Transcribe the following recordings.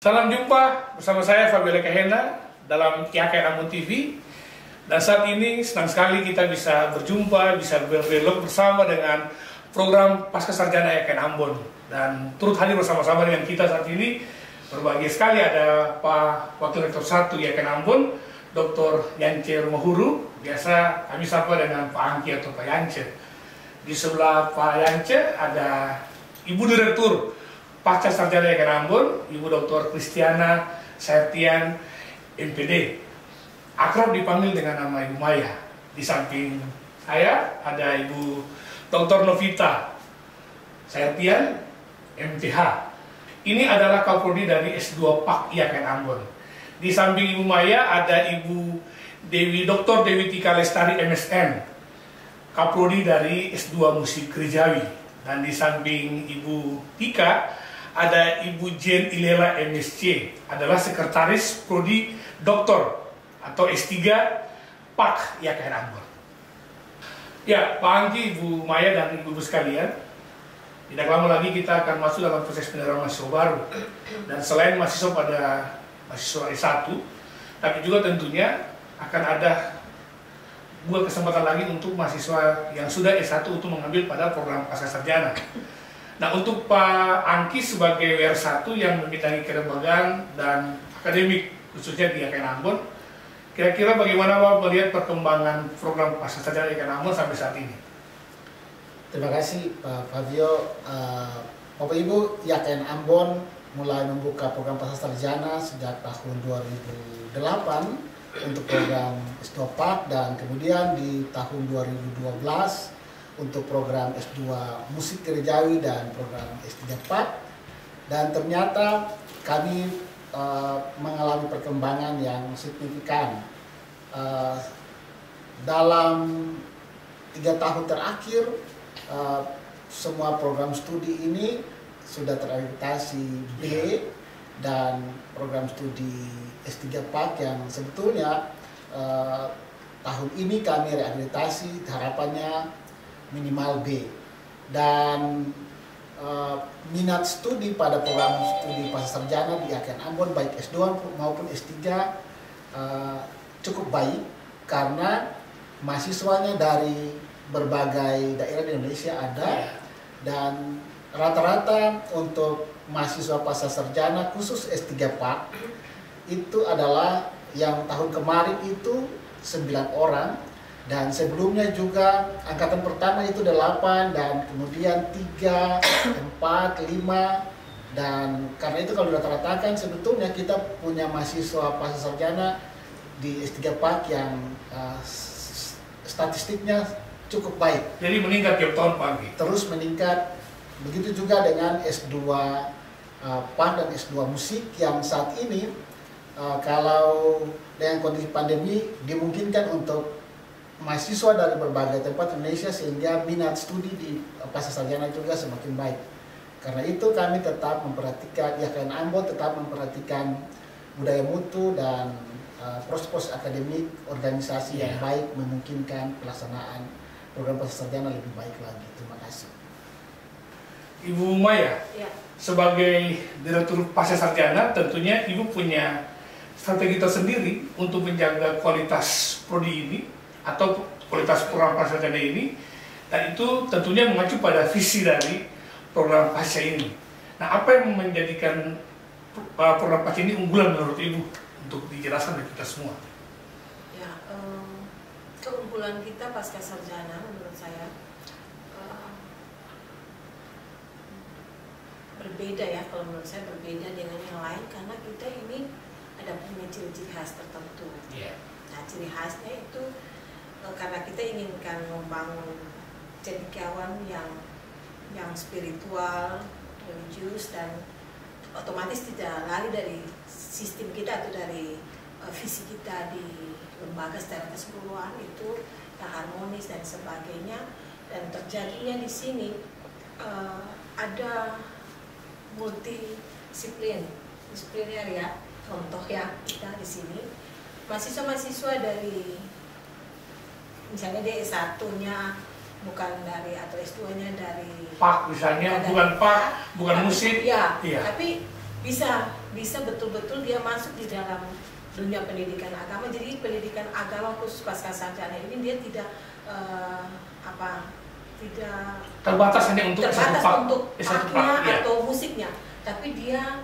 Salam jumpa bersama saya Fabiola Kahena dalam IAKN Ambon TV. Dan saat ini senang sekali kita bisa berjumpa, bisa berdialog bersama dengan program Pascasarjana IAKN Ambon. Dan turut hadir bersama-sama dengan kita saat ini berbahagia sekali ada Pak Wakil Rektor 1 IAKN Ambon, Dr. Yance Rumahuru. Biasa kami sapa dengan Pak Angki atau Pak Yance. Di sebelah Pak Yance ada Ibu Direktur Pascasarjana IAKN Ambon, Ibu Dr. Kristiana Saetian, MPD. Akrab dipanggil dengan nama Ibu Maya. Di samping saya ada Ibu Dr. Novita Saetian, MTH. Ini adalah Kapolri dari S2 PAK IAKN Ambon. Di samping Ibu Maya ada Ibu Dr. Dewi Tika Lestari, MSN, Kapolri dari S2 Musik Gerejawi. Dan di samping Ibu Tika ada Ibu Jen Ilela, MSc, adalah Sekretaris Prodi Doktor atau S3 PAK IAKN Ambon. Ya, Pak Angki, Ibu Maya, dan Ibu-Ibu sekalian, tidak lama lagi kita akan masuk dalam proses penerimaan mahasiswa baru. Dan selain mahasiswa pada mahasiswa S1, tapi juga tentunya akan ada dua kesempatan lagi untuk mahasiswa yang sudah S1 untuk mengambil pada program Pascasarjana. Nah, untuk Pak Angki sebagai WR1 yang membidangi kelembagaan dan akademik khususnya di IAKN Ambon, kira-kira bagaimana Pak melihat perkembangan program Pascasarjana IAKN Ambon sampai saat ini? Terima kasih Pak Fabio. Bapak Ibu, IAKN Ambon mulai membuka program Pascasarjana sejak tahun 2008 untuk program S2 PAK, dan kemudian di tahun 2012 untuk program S2 Musik Gerejawi dan program S3 PAK. Dan ternyata kami mengalami perkembangan yang signifikan. Dalam 3 tahun terakhir, semua program studi ini sudah terakreditasi B, dan program studi S3 PAK yang sebetulnya tahun ini kami reakreditasi, harapannya minimal B. Dan minat studi pada program studi Pascasarjana di IAKN Ambon baik S2 maupun S3 cukup baik, karena mahasiswanya dari berbagai daerah di Indonesia ada, dan rata-rata untuk mahasiswa Pascasarjana khusus S3 PAK itu adalah yang tahun kemarin itu 9 orang, dan sebelumnya juga angkatan pertama itu 8, dan kemudian 3, 4, 5, dan karena itu kalau rata-ratakan sebetulnya kita punya mahasiswa Pascasarjana di S3 PAK yang statistiknya cukup baik. Jadi meningkat tiap tahun Pak Angki? Terus meningkat. Begitu juga dengan S2 PAK dan S2 Musik yang saat ini kalau dengan kondisi pandemi dimungkinkan untuk mahasiswa dari berbagai tempat Indonesia, sehingga minat studi di Pascasarjana juga semakin baik. Karena itu kami tetap memperhatikan, IAKN Ambon tetap memperhatikan budaya mutu dan proses akademik organisasi yang baik, memungkinkan pelaksanaan program Pascasarjana lebih baik lagi. Terima kasih. Ibu Maya, sebagai Direktur Pascasarjana, tentunya Ibu punya strategi tersendiri untuk menjaga kualitas prodi ini atau kualitas program Pascasarjana ini, dan itu tentunya mengacu pada visi dari program Pasca ini. Nah, apa yang menjadikan program Pasca ini unggulan menurut Ibu untuk dijelaskan bagi kita semua? Ya, keunggulan kita Pascasarjana menurut saya berbeda ya, kalau menurut saya berbeda dengan yang lain, karena kita ini ada punya ciri-ciri khas tertentu. Nah, ciri khasnya itu karena kita inginkan membangun cendekiawan yang spiritual, religius, dan otomatis tidak lari dari sistem kita atau dari visi kita di lembaga secara keseluruhan itu yang harmonis dan sebagainya. Dan terjadinya di sini ada multidisipliner ya. Contoh ya, kita di sini mahasiswa-mahasiswa dari misalnya dia S1-nya bukan dari, atau S2-nya dari PAK misalnya, bukan PAK, bukan musik. Ya, tapi bisa bisa betul-betul dia masuk di dalam dunia pendidikan agama. Jadi pendidikan agama khusus pascasarjana ini dia tidak tidak terbatas hanya untuk paknya atau musiknya, tapi dia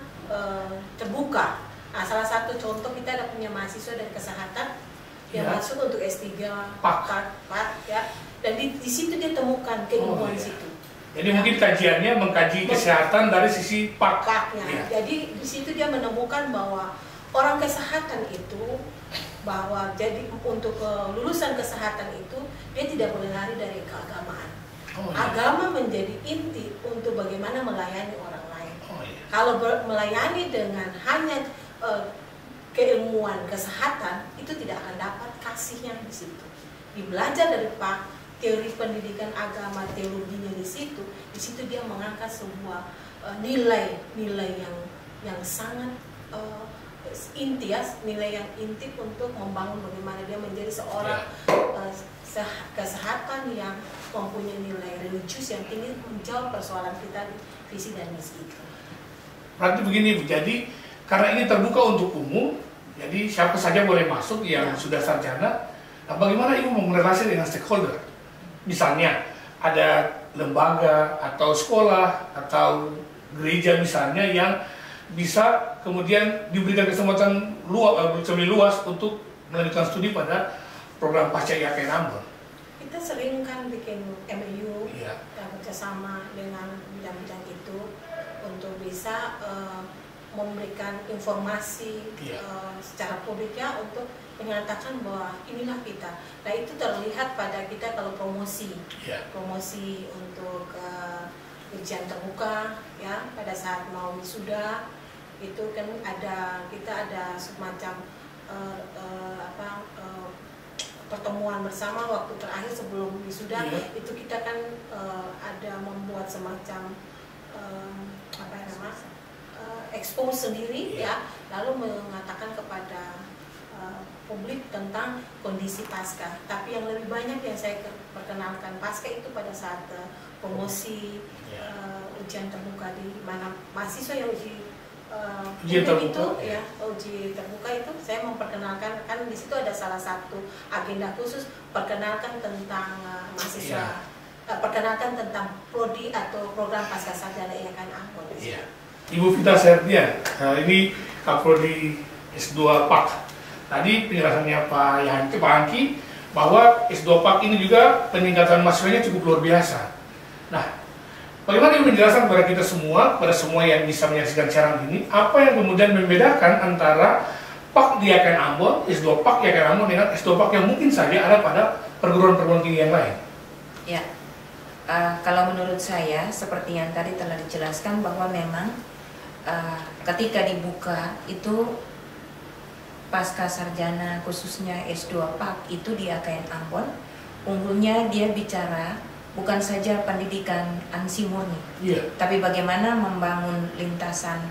terbuka. Nah, salah satu contoh kita ada punya mahasiswa dari kesehatan yang masuk untuk S3 Pak ya, dan di situ dia temukan keilmuan situ. Jadi mungkin kajiannya mengkaji kesehatan dari sisi paknya. Jadi di situ dia menemukan bahwa orang kesehatan itu, bahwa jadi untuk lulusan kesehatan itu dia tidak boleh lari dari keagamaan. Agama menjadi inti untuk bagaimana melayani orang lain. Kalau melayani dengan hanya keilmuan kesehatan itu tidak akan dapat kasihnya di situ. Dibelajar dari Pak teori pendidikan agama, teologinya di situ dia mengangkat sebuah nilai-nilai yang sangat inti ya, nilai yang inti untuk membangun bagaimana dia menjadi seorang kesehatan yang mempunyai nilai religius yang tinggi, menjawab persoalan kita di visi dan misi itu. Berarti begini Bu, jadi karena ini terbuka untuk umum, jadi siapa saja boleh masuk yang sudah sarjana. Nah, bagaimana Ibu mau berrelasi dengan stakeholder? Misalnya ada lembaga atau sekolah atau gereja misalnya yang bisa kemudian diberikan kesempatan lebih luas untuk melanjutkan studi pada program pasca IAKN Ambon. Kita sering kan bikin MOU bekerjasama dengan bidang-bidang itu untuk bisa memberikan informasi secara publiknya untuk menyatakan bahwa inilah kita. Nah, itu terlihat pada kita kalau promosi untuk ujian terbuka ya, pada saat mau wisuda itu kan kita ada semacam pertemuan bersama waktu terakhir sebelum wisuda. Itu kita kan ada membuat semacam expose sendiri ya, lalu mengatakan kepada publik tentang kondisi pasca. Tapi yang lebih banyak yang saya perkenalkan pasca itu pada saat promosi ujian terbuka, di mana mahasiswa yang uji terbuka itu saya memperkenalkan, kan di situ ada salah satu agenda khusus perkenalkan tentang mahasiswa, perkenalkan tentang prodi atau program pascasarjana IAKN Ambon. Ibu Vita Serdian, ini Kaprodi S2 PAK. Tadi penjelasannya Pak Angki bahwa S2 PAK ini juga peningkatan mahasiswanya cukup luar biasa. Nah, bagaimana Ibu menjelaskan kepada kita semua, pada semua yang bisa menyaksikan siaran ini, apa yang kemudian membedakan antara PAK di IAKN Ambon, S2 PAK di IAKN Ambon dengan S2 PAK yang mungkin saja ada pada perguruan-perguruan tinggi yang lain? Ya, kalau menurut saya seperti yang tadi telah dijelaskan bahwa memang ketika dibuka itu pasca sarjana khususnya S2 PAK itu di IAKN Ambon, unggulnya dia bicara bukan saja pendidikan ansi murni, tapi bagaimana membangun lintasan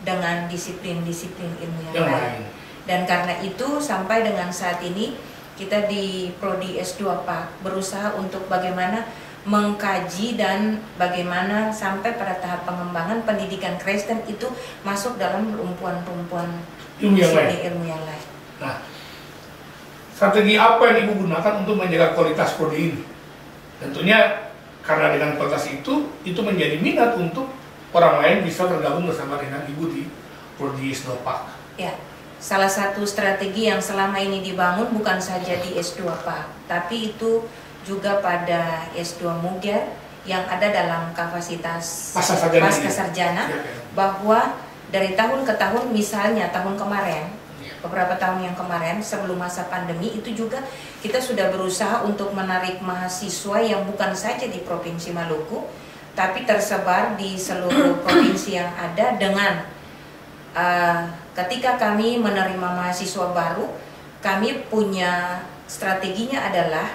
dengan disiplin-disiplin ilmu yang lain. Dan karena itu sampai dengan saat ini kita di Prodi S2 PAK berusaha untuk bagaimana mengkaji dan bagaimana sampai pada tahap pengembangan pendidikan Kristen itu masuk dalam rumpuan-rumpuan ilmu yang lain. Nah, strategi apa yang Ibu gunakan untuk menjaga kualitas prodi ini? Tentunya karena dengan kualitas itu menjadi minat untuk orang lain bisa bergabung bersama dengan Ibu di Prodi S2 PAK. Ya, salah satu strategi yang selama ini dibangun bukan saja di S2 PAK, tapi itu juga pada S2 Muger yang ada dalam kapasitas pasca sarjana, bahwa dari tahun ke tahun, misalnya tahun kemarin, beberapa tahun yang kemarin sebelum masa pandemi itu juga kita sudah berusaha untuk menarik mahasiswa yang bukan saja di Provinsi Maluku tapi tersebar di seluruh provinsi yang ada, dengan ketika kami menerima mahasiswa baru, kami punya strateginya adalah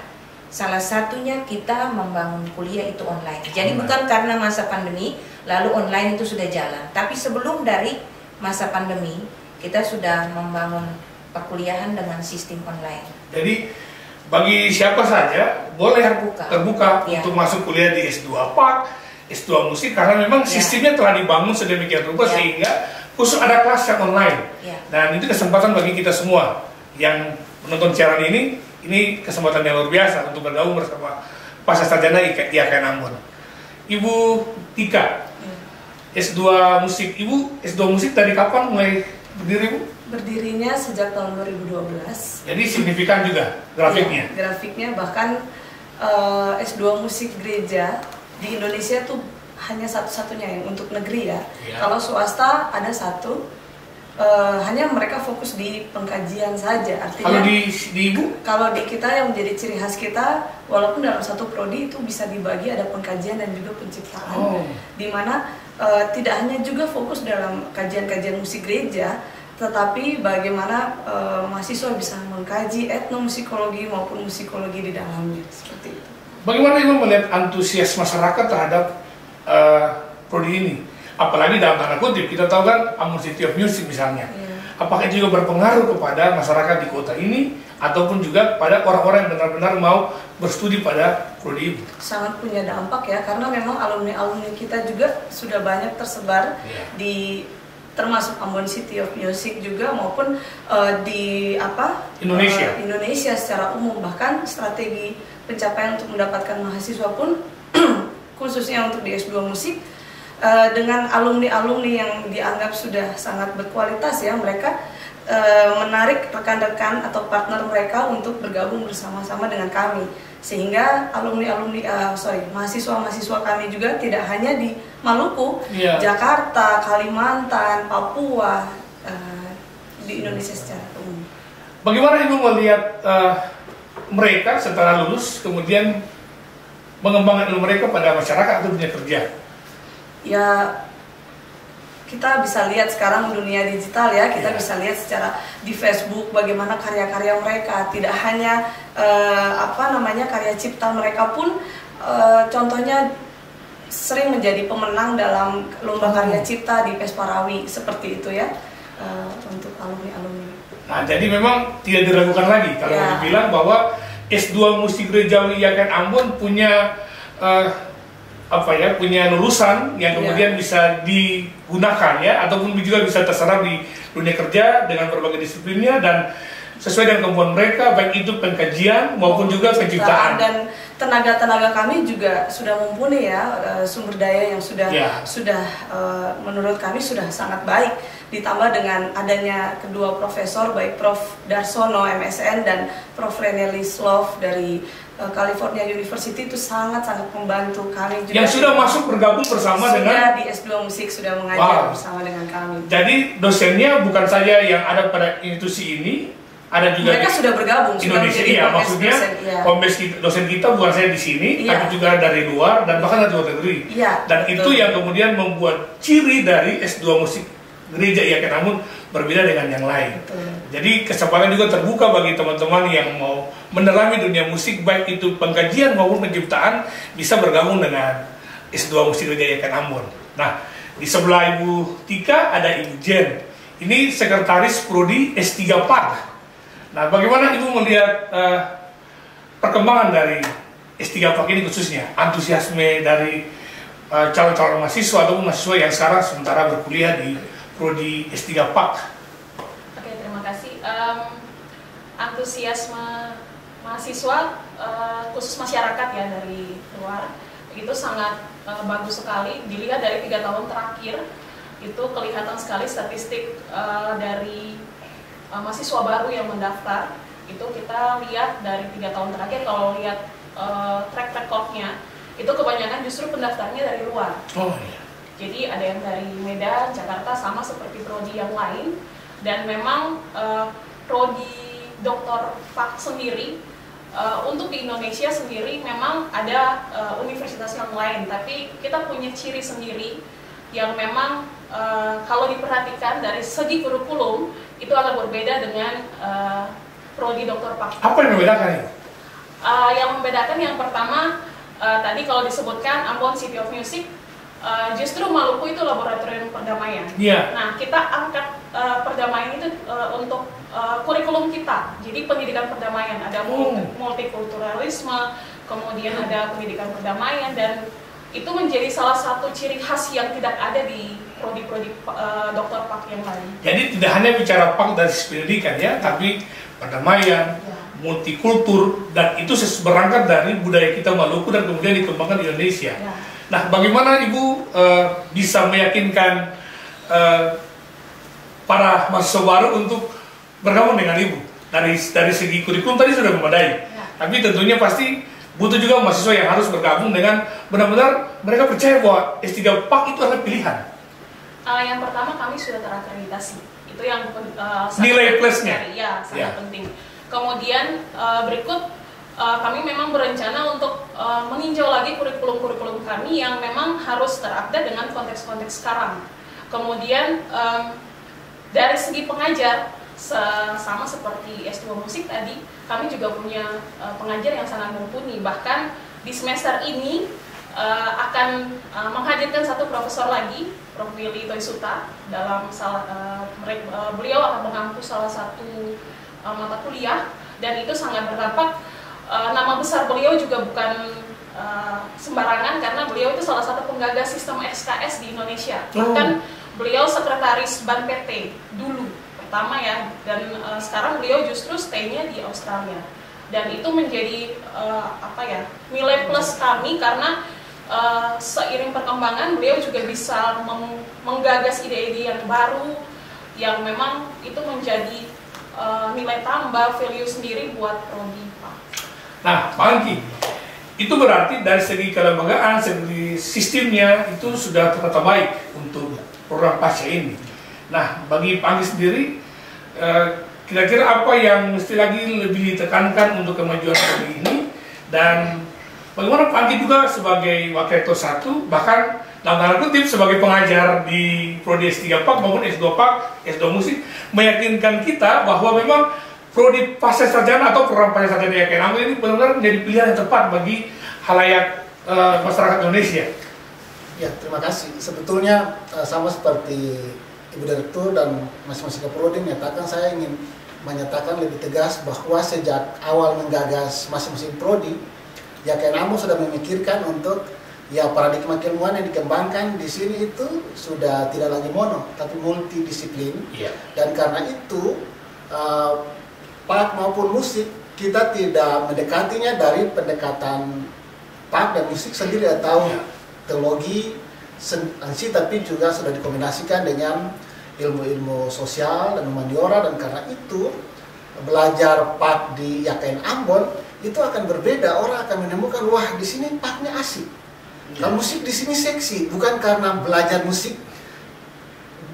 salah satunya kita membangun kuliah itu online. Jadi bukan karena masa pandemi lalu online itu sudah jalan, tapi sebelum dari masa pandemi kita sudah membangun perkuliahan dengan sistem online. Jadi bagi siapa saja boleh terbuka untuk masuk kuliah di S2 PAK, S2 Musik, karena memang sistemnya telah dibangun sedemikian rupa sehingga khusus ada kelas yang online. Ya. Dan itu kesempatan bagi kita semua yang menonton siaran ini kesempatan yang luar biasa untuk bergabung bersama Pasca Sarjana IAKN Ambon. Ibu Tika, S2 musik. Ibu S2 musik dari kapan mulai berdiri, Bu? Berdirinya sejak tahun 2012. Jadi signifikan juga grafiknya? Ya, grafiknya bahkan S2 musik gereja di Indonesia tuh hanya satu-satunya yang untuk negeri ya. Kalau swasta ada satu, hanya mereka fokus di pengkajian saja. Artinya kalau di Ibu? Kalau di kita yang menjadi ciri khas kita, walaupun dalam satu prodi itu bisa dibagi ada pengkajian dan juga penciptaan, di mana tidak hanya juga fokus dalam kajian-kajian musik gereja, tetapi bagaimana mahasiswa bisa mengkaji etnomusikologi maupun musikologi di dalamnya, seperti itu. Bagaimana Ibu melihat antusias masyarakat terhadap prodi ini? Apalagi dalam tanda kutip, kita tahu kan Ambon City of Music misalnya. Apakah itu juga berpengaruh kepada masyarakat di kota ini, ataupun juga pada orang-orang yang benar-benar mau berstudi pada prodi Ibu? Sangat punya dampak ya, karena memang alumni-alumni kita juga sudah banyak tersebar di termasuk Ambon City of Music juga maupun di Indonesia secara umum. Bahkan strategi pencapaian untuk mendapatkan mahasiswa pun khususnya untuk di S2 musik dengan alumni-alumni yang dianggap sudah sangat berkualitas ya, mereka menarik rekan-rekan atau partner mereka untuk bergabung bersama-sama dengan kami, sehingga mahasiswa-mahasiswa kami juga tidak hanya di Maluku, Jakarta, Kalimantan, Papua, di Indonesia secara umum. Bagaimana Ibu melihat mereka setelah lulus kemudian mengembangkan ilmu mereka pada masyarakat atau dunia kerja? Ya, kita bisa lihat sekarang dunia digital ya, kita bisa lihat secara di Facebook bagaimana karya-karya mereka, tidak hanya karya cipta mereka pun contohnya sering menjadi pemenang dalam lomba karya cipta di Pesparawi, seperti itu ya, untuk alumni-alumni. Nah, jadi memang tidak diragukan lagi kalau dibilang bahwa S2 Musik Gerejawi IAKN Ambon punya punya lulusan yang kemudian bisa digunakan ya, ataupun juga bisa terserap di dunia kerja dengan berbagai disiplinnya dan sesuai dengan kemampuan mereka, baik itu pengkajian maupun juga penciptaan. Dan tenaga-tenaga kami juga sudah mumpuni ya, sumber daya yang sudah menurut kami sudah sangat baik, ditambah dengan adanya kedua profesor baik Prof. Darsono MSN dan Prof. René Lislov dari California University, itu sangat-sangat membantu kami juga. Yang sudah masuk bergabung bersama dengan di S2 musik sudah mengajar bersama dengan kami. Jadi dosennya bukan saja yang ada pada institusi ini, ada juga mereka sudah bergabung Indonesia, maksudnya dosen kita bukan saja di sini, tapi juga dari luar dan bahkan dari luar negeri. Dan itu yang kemudian membuat ciri dari S2 musik gereja IAKN Ambon berbeda dengan yang lain. Jadi kesempatan juga terbuka bagi teman-teman yang mau mendalami dunia musik, baik itu pengkajian maupun penciptaan, bisa bergabung dengan S2 musik gereja IAKN Ambon. Nah, di sebelah Ibu Tika ada Ibu Jen. Ini sekretaris prodi S3 PAG. Nah, bagaimana Ibu melihat perkembangan dari S3 PAG ini khususnya, antusiasme dari calon-calon mahasiswa ataupun mahasiswa yang sekarang sementara berkuliah di prodi S3 PAG? Oke, terima kasih. Antusiasme mahasiswa, khusus masyarakat ya dari luar, itu sangat bagus sekali. Dilihat dari 3 tahun terakhir, itu kelihatan sekali statistik dari mahasiswa baru yang mendaftar. Itu kita lihat dari 3 tahun terakhir, kalau lihat track recordnya, itu kebanyakan justru pendaftarnya dari luar. Jadi ada yang dari Medan, Jakarta, sama seperti prodi yang lain. Dan memang prodi Dr. PAG sendiri, untuk di Indonesia sendiri memang ada universitas yang lain, tapi kita punya ciri sendiri yang memang kalau diperhatikan dari segi kurikulum itu agak berbeda dengan prodi Dr. PAG. Apa yang membedakan ini? Yang membedakan yang pertama, tadi kalau disebutkan Ambon City of Music, justru Maluku itu laboratorium perdamaian. Nah, kita angkat perdamaian itu untuk kurikulum kita. Jadi pendidikan perdamaian, ada multikulturalisme, kemudian ada pendidikan perdamaian, dan itu menjadi salah satu ciri khas yang tidak ada di prodi-prodi dokter PAK yang lain. Jadi tidak hanya bicara PAK dari sisi pendidikan ya, tapi perdamaian, multikultur, dan itu berangkat dari budaya kita Maluku dan kemudian dikembangkan di Indonesia. Nah, bagaimana Ibu bisa meyakinkan para mahasiswa baru untuk bergabung dengan Ibu? Dari segi kurikulum tadi sudah memadai, tapi tentunya pasti butuh juga mahasiswa yang harus bergabung dengan benar-benar mereka percaya bahwa S3 PAK itu adalah pilihan. Yang pertama, kami sudah terakreditasi, itu yang nilai plusnya, ya sangat penting. Kemudian berikut kami memang berencana untuk meninjau lagi kurikulum-kurikulum kami yang memang harus terupdate dengan konteks-konteks sekarang. Kemudian dari segi pengajar, sama seperti S2 musik tadi, kami juga punya pengajar yang sangat mumpuni. Bahkan di semester ini akan menghadirkan satu profesor lagi, Prof. Willy Toisuta, dalam beliau akan mengampu salah satu mata kuliah, dan itu sangat berdampak. Nama besar beliau juga bukan sembarangan, karena beliau itu salah satu penggagas sistem SKS di Indonesia. Bahkan beliau sekretaris Ban PT dulu pertama ya, dan sekarang beliau justru stay-nya di Australia, dan itu menjadi nilai plus kami, karena seiring perkembangan beliau juga bisa menggagas ide-ide yang baru yang memang itu menjadi nilai tambah, value sendiri buat prodi PAK. Nah, Pak Angki, itu berarti dari segi kelembagaan, segi sistemnya itu sudah tertata baik untuk program pasca ini. Nah, bagi Pak Angki sendiri, kira-kira apa yang mesti lagi lebih ditekankan untuk kemajuan prodi ini, dan bagaimana Pak Angki juga sebagai Wakil Rektor 1, bahkan dalam tanda kutip sebagai pengajar di prodi S3 PAK maupun S2 PAK, S2 musik, meyakinkan kita bahwa memang prodi pasca sarjana atau program pasca sarjana YKN Ambon ini benar-benar menjadi pilihan yang tepat bagi halayak masyarakat Indonesia. Ya, terima kasih. Sebetulnya sama seperti Ibu Direktur dan masing-masing prodi menyatakan, saya ingin menyatakan lebih tegas bahwa sejak awal menggagas masing-masing prodi, YKN Ambon sudah memikirkan untuk paradigma keilmuan yang dikembangkan di sini itu sudah tidak lagi mono, tapi multidisiplin. Dan karena itu PAK maupun musik kita tidak mendekatinya dari pendekatan PAK dan musik sendiri atau teologi ansi, tapi juga sudah dikombinasikan dengan ilmu-ilmu sosial dan humaniora, dan karena itu belajar PAK di YKN Ambon itu akan berbeda. Orang akan menemukan, wah di sini PAK-nya asik, kalau musik di sini seksi, bukan karena belajar musik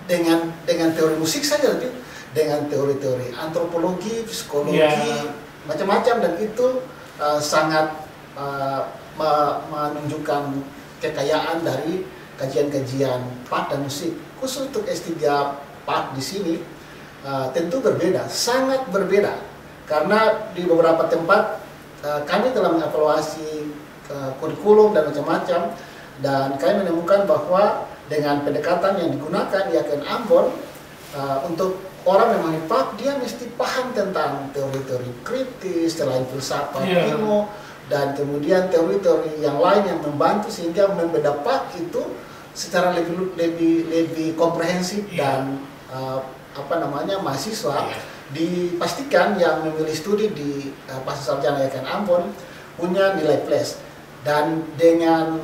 dengan teori musik saja, tapi dengan teori-teori antropologi, psikologi, macam-macam, dan itu sangat menunjukkan kekayaan dari kajian-kajian PAK dan musik. Khusus untuk S3 PAK di sini tentu berbeda, sangat berbeda, karena di beberapa tempat kami telah mengevaluasi kurikulum dan macam-macam, dan kami menemukan bahwa dengan pendekatan yang digunakan di YKN Ambon, untuk orang memahami PAK, dia mesti paham tentang teori-teori kritis, selain filsafat ilmu, dan kemudian teori-teori yang lain yang membantu sehingga membeda PAK itu secara lebih komprehensif, dan mahasiswa dipastikan yang memilih studi di pasca sarjana YKN Ambon punya nilai plus. Dan dengan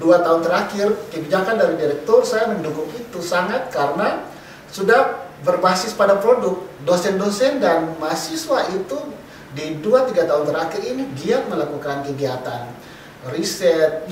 2 tahun terakhir kebijakan dari direktur, saya mendukung itu sangat, karena sudah berbasis pada produk. Dosen-dosen dan mahasiswa itu di 2-3 tahun terakhir ini giat melakukan kegiatan riset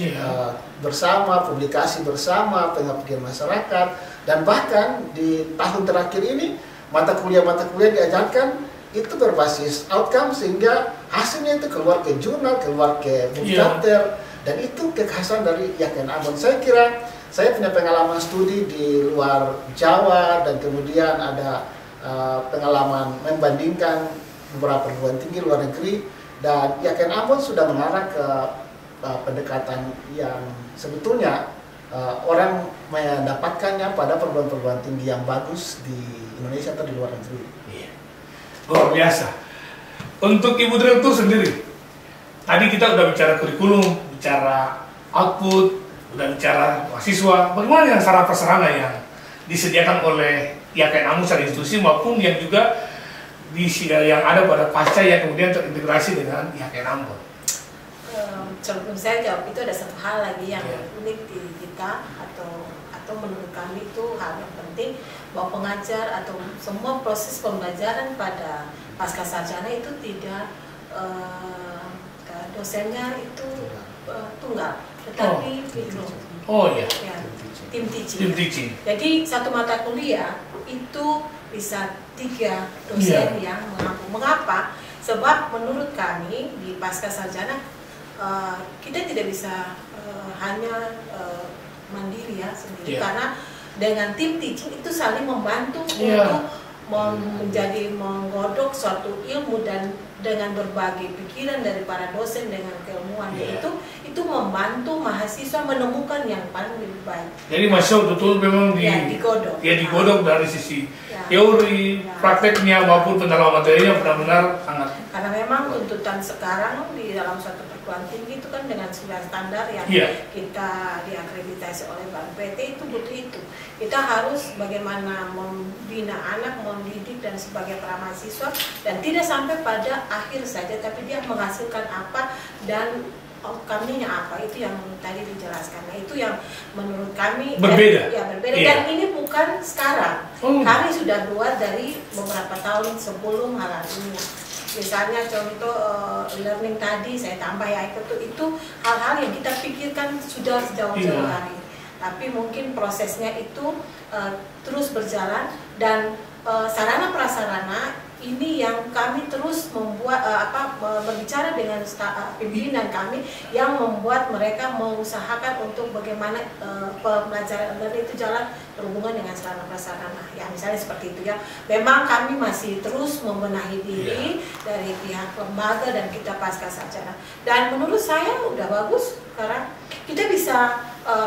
bersama, publikasi bersama, pengabdian masyarakat, dan bahkan di tahun terakhir ini mata kuliah diajarkan itu berbasis outcome, sehingga hasilnya itu keluar ke jurnal, keluar ke buku chapter, dan itu kekhasan dari YKN Ambon. Saya kira saya punya pengalaman studi di luar Jawa, dan kemudian ada pengalaman membandingkan beberapa perguruan tinggi luar negeri, dan YKN Ambon sudah mengarah ke pendekatan yang sebetulnya orang mendapatkannya pada perguruan-perguruan tinggi yang bagus di Indonesia atau di luar negeri. Luar biasa. Untuk Ibu Direktur sendiri, tadi kita udah bicara kurikulum, bicara output, udah bicara mahasiswa, bagaimana dengan sarana prasarana yang disediakan oleh IAKN Ambon secara institusi maupun yang juga yang ada pada pasca yang kemudian terintegrasi dengan IAKN Ambon? Sebelum saya jawab itu ada satu hal lagi yang unik di kita atau menurut kami itu hal yang penting, bahwa pengajar atau semua proses pembelajaran pada pasca sarjana itu tidak dosennya itu tunggal, tetapi tim teaching. Jadi satu mata kuliah itu bisa 3 dosen yang mengampu. Mengapa? Sebab menurut kami di pasca sarjana kita tidak bisa hanya mandiri ya sendiri, karena dengan tim teaching itu saling membantu untuk menjadi menggodok suatu ilmu, dan dengan berbagai pikiran dari para dosen dengan keilmuan itu membantu mahasiswa menemukan yang paling lebih baik. Jadi mahasiswa betul memang digodok dari sisi teori, prakteknya maupun pendalaman materinya benar-benar sangat. Karena memang tuntutan sekarang di dalam suatu perguruan tinggi itu kan dengan standar yang kita diakreditasi oleh BNPT itu butuh itu. Kita harus bagaimana membina anak, mendidik dan sebagai para mahasiswa, dan tidak sampai pada akhir saja, tapi dia menghasilkan apa dan outcome-nya apa, itu yang tadi dijelaskan. Nah, itu yang menurut kami berbeda. Berbeda. Dan ini bukan sekarang. Kami sudah buat dari beberapa tahun sebelum hal ini. Misalnya contoh learning tadi saya tambah ya, itu hal-hal yang kita pikirkan sudah jauh-jauh hari. Tapi mungkin prosesnya itu terus berjalan, dan sarana prasarana ini yang kami terus membuat berbicara dengan pimpinan kami yang membuat mereka mengusahakan untuk bagaimana pembelajaran online itu jalan berhubungan dengan sarana prasarana. Ya misalnya seperti itu ya. Memang kami masih terus membenahi diri dari pihak lembaga dan kita pasca sarjana. Dan menurut saya udah bagus sekarang. Kita bisa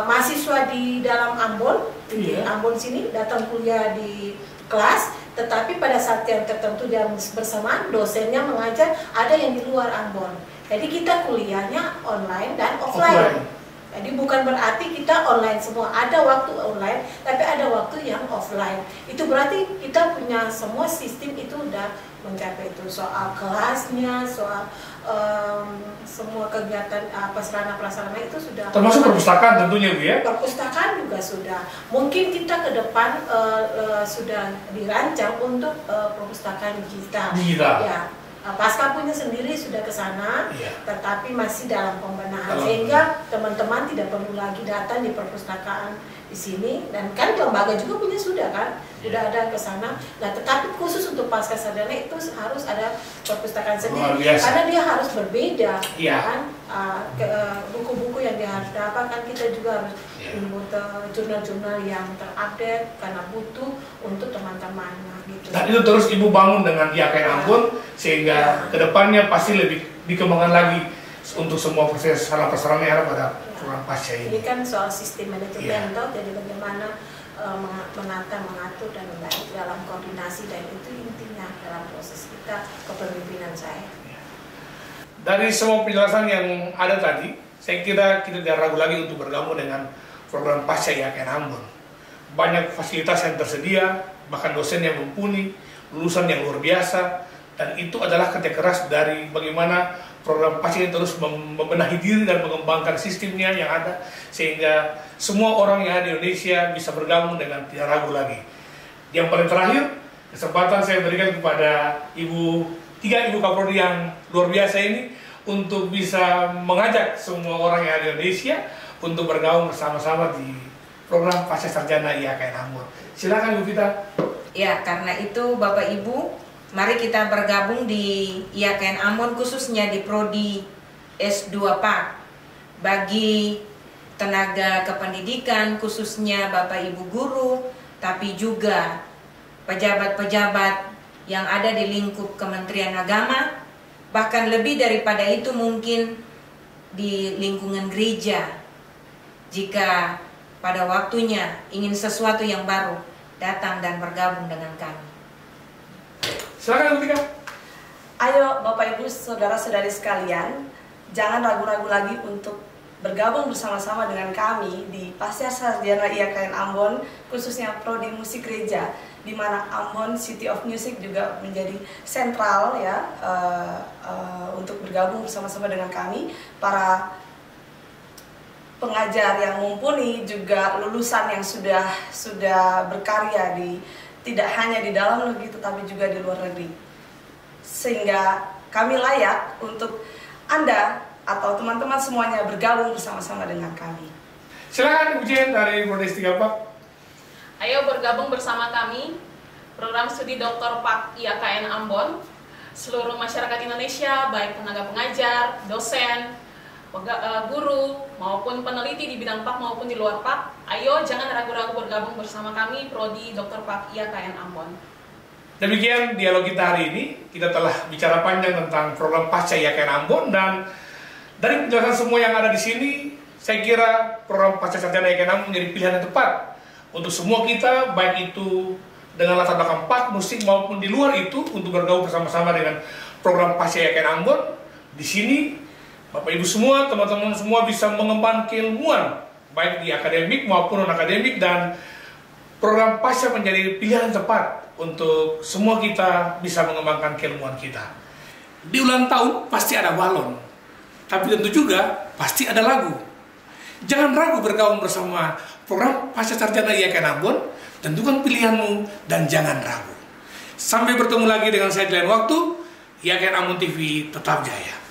mahasiswa di dalam Ambon, di Ambon sini datang kuliah di kelas, tetapi pada saat yang tertentu dia bersamaan dosennya mengajar ada yang di luar Ambon. Jadi kita kuliahnya online dan offline. Jadi bukan berarti kita online semua, ada waktu online tapi ada waktu yang offline. Itu berarti kita punya semua sistem itu udah mencapai itu, soal kelasnya, soal semua kegiatan sarana prasarana itu sudah. Termasuk perpustakaan tentunya Bu ya? Perpustakaan juga sudah. Mungkin kita ke depan sudah dirancang untuk perpustakaan digital. Ya. Pasca punya sendiri sudah ke sana, tetapi masih dalam pembenahan, sehingga teman-teman tidak perlu lagi datang di perpustakaan di sini, dan kan lembaga juga punya sudah kan, sudah ada ke sana. Nah, tetapi khusus untuk pasca sarjana itu harus ada perpustakaan sendiri, karena dia harus berbeda, kan? Buku-buku yang dia harus dapatkan, kita juga harus membuat jurnal-jurnal yang terupdate karena butuh untuk teman-teman. Gitu. Dan itu terus Ibu bangun dengan IAKN Ambon sehingga kedepannya pasti lebih dikembangkan lagi untuk semua proses sarana prasarana yang ada pada program pasca ini. Ini kan soal sistem manajemen, jadi bagaimana mengatur dan membantu dalam koordinasi, dan itu intinya dalam proses kita kepemimpinan saya. Dari semua penjelasan yang ada tadi, saya kira kita tidak ragu lagi untuk bergabung dengan program pasca IAKN Ambon. Banyak fasilitas yang tersedia, bahkan dosen yang mumpuni, lulusan yang luar biasa, dan itu adalah kerja keras dari bagaimana program pasca ini terus membenahi diri dan mengembangkan sistemnya yang ada, sehingga semua orang yang ada di Indonesia bisa bergabung dengan tidak ragu lagi. Yang paling terakhir, kesempatan saya berikan kepada tiga ibu Kapolri yang luar biasa ini untuk bisa mengajak semua orang yang ada di Indonesia untuk bergabung bersama-sama di program pasca sarjana IAKN Ambon. Silakan Bu Vita. Ya, karena itu Bapak Ibu, mari kita bergabung di IAKN Ambon, khususnya di Prodi S2 PAK. Bagi tenaga kependidikan, khususnya Bapak Ibu guru, tapi juga pejabat-pejabat yang ada di lingkup Kementerian Agama, bahkan lebih daripada itu mungkin di lingkungan gereja. Jika pada waktunya ingin sesuatu yang baru, datang dan bergabung dengan kami. Silakan Bu Tika. Ayo Bapak Ibu, saudara-saudari sekalian, jangan ragu-ragu lagi untuk bergabung bersama-sama dengan kami di Pasca Sarjana IAKN Ambon, khususnya Prodi Musik Gereja, di mana Ambon City of Music juga menjadi sentral ya untuk bergabung bersama-sama dengan kami, para pengajar yang mumpuni, juga lulusan yang sudah berkarya tidak hanya di dalam negeri tetapi juga di luar negeri, sehingga kami layak untuk Anda atau teman-teman semuanya bergabung bersama-sama dengan kami. Silakan Ibu Jen dari Prodi S3 Pak. Ayo bergabung bersama kami, program studi Dr. Pak IAKN Ambon. Seluruh masyarakat Indonesia, baik tenaga pengajar, dosen, guru, maupun peneliti di bidang PAK maupun di luar PAK, ayo jangan ragu-ragu bergabung bersama kami, Prodi Dr. Pak IAKN Ambon. Demikian dialog kita hari ini. Kita telah bicara panjang tentang program Pasca IAKN Ambon, dan dari penjelasan semua yang ada di sini, saya kira program Pasca Sarjana IAKN Ambon menjadi pilihan yang tepat untuk semua kita, baik itu dengan latar belakang PAK, musik maupun di luar itu, untuk bergabung bersama-sama dengan program Pasca IAKN Ambon. Di sini Bapak Ibu semua, teman-teman semua bisa mengembangkan keilmuan baik di akademik maupun non-akademik, dan program Pasca menjadi pilihan yang tepat untuk semua kita bisa mengembangkan keilmuan kita. Di ulang tahun pasti ada balon, tapi tentu juga pasti ada lagu. Jangan ragu bergabung bersama program Pasca Sarjana IAKN Ambon, tentukan pilihanmu dan jangan ragu. Sampai bertemu lagi dengan saya di lain waktu. IAKN Ambon TV tetap jaya.